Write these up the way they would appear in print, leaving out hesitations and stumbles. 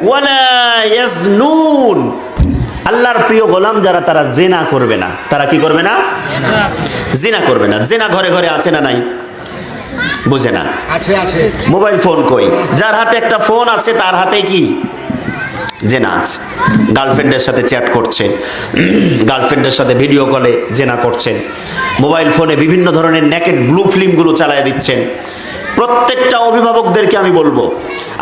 ওয়ালা ইয়াজনুন, আল্লাহর প্রিয় গোলাম যারা তারা জিনা করবে না। তারা কি করবে না? জিনা করবে না। জিনা ঘরে ঘরে আছে না নাই? বুঝে না? আছে আছে। মোবাইল ফোন কই? যার হাতে একটা ফোন আছে তার হাতে কি জেনা আছে। গার্লফ্রেন্ডের সাথে চ্যাট করছেন, গার্লফ্রেন্ডের সাথে ভিডিও কলে জেনা করছেন, মোবাইল ফোনে বিভিন্ন ধরনের নেকেড ব্লু ফিল্মগুলো চালায় দিচ্ছেন। প্রত্যেকটা অভিভাবকদেরকে আমি বলবো,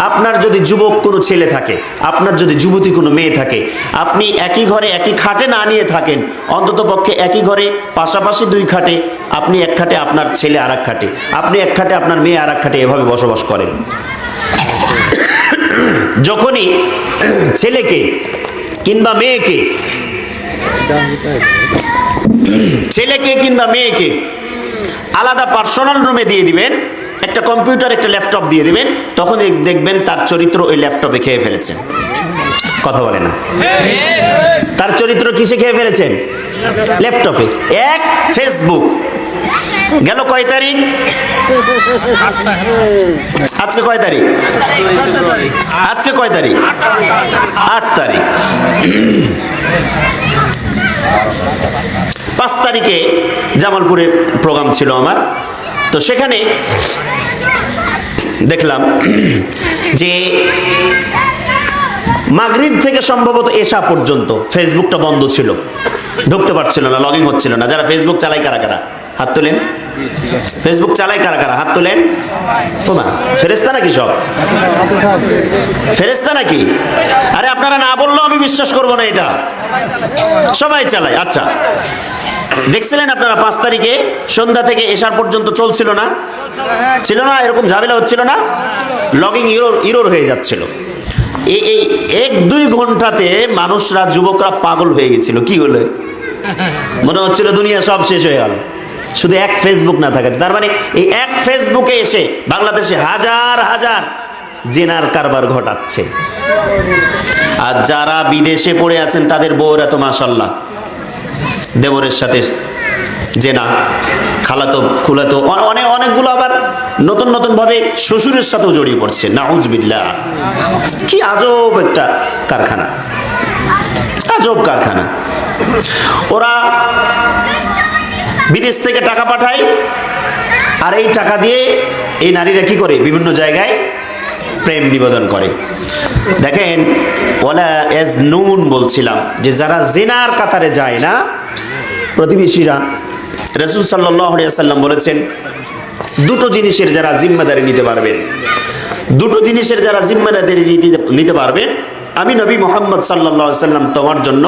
আপনার যদি যুবক কোনো ছেলে থাকে, আপনার যদি যুবতী কোনো মেয়ে থাকে, আপনি একই ঘরে একই খাটে না নিয়ে থাকেন, অন্তত পক্ষে একই ঘরে পাশাপাশি দুই খাটে, আপনি এক খাটে আপনার ছেলে আর এক খাটে, আপনি এক খাটে আপনার মেয়ে আর এক খাটে, এভাবে বসবাস করেন। যখনই ছেলেকে কিংবা মেয়েকে আলাদা পার্সোনাল রুমে দিয়ে দিবেন, একটা কম্পিউটার একটা ল্যাপটপ দিয়ে দিবেন, তখন দেখবেন তার চরিত্র ওই ল্যাপটপে খেয়ে ফেলেছেন। কথা বলে না? তার চরিত্র কিসে খেয়ে ফেলেছেন? ল্যাপটপে। এক ফেসবুক গেল কয় তারিখ? আজকে কয় তারিখ? আজকে কয় তারিখ? 8 তারিখ। 5 তারিখে জামালপুরে প্রোগ্রাম ছিল আমার, তো সেখানে দেখলাম যে মাগরিব থেকে সম্ভবত এশা পর্যন্ত ফেসবুকটা বন্ধ ছিল, ঢুকতে পারছিল না, লগইন হচ্ছিল না। যারা ফেসবুক চালায় কারা কারা হাত তোলেন? ফেসবুক চালায় কারা কারা হাত তোলেন? ওমা, ফেরেশতা নাকি সব? ফেরেশতা নাকি? আরে আপনারা না বললেও আমি বিশ্বাস করব না, এটা সবাই চালায়। আচ্ছা, দেখছিলেন আপনারা 5 তারিখে সন্ধ্যা থেকে এশার পর্যন্ত চলছিল না? ছিল না? এরকম ঝামেলা হচ্ছিল না? লগইন ইরোর হয়ে যাচ্ছিল। এই 1-2 ঘন্টাতে মানুষরা, যুবকরা পাগল হয়ে গেছিল। কি হলো? মনে হচ্ছিল দুনিয়া সব শেষ হয়ে গেল, শুধু এক ফেসবুক না থাকাতে। তার মানে এই এক ফেসবুকে এসে বাংলাদেশে হাজার হাজার জেনার কারবার ঘটাচ্ছে। আর যারা বিদেশে পড়ে আছেন তাদের বউরা তো মাশাআল্লাহ দেবরের সাথে জেনা, খালাতো খুলাতো, অনেকগুলো আবার নতুন নতুন ভাবে শ্বশুরের সাথেও জড়িয়ে পড়ছে। নাউজুবিল্লাহ। কি আজব একটা কারখানা, আজব কারখানা। ওরা বিদেশ থেকে টাকা পাঠায়, আর এই টাকা দিয়ে এই নারীরা কি করে? বিভিন্ন জায়গায় প্রেম নিবেদন করে। দেখেন, ওয়ালা ইয়াজনুন বলছিলাম যে যারা জিনার কাতারে যায় না, প্রতিবেশীরা, রাসূল সাল্লাল্লাহু আলাইহি ওয়াসাল্লাম বলেছেন, দুটো জিনিসের যারা জিম্মাদারি নিতে পারবেন, দুটো জিনিসের যারা জিম্মাদারি নিতে পারবেন, আমি নবী মুহাম্মদ সাল্লাল্লাহু আলাইহি ওয়াসাল্লাম তোমার জন্য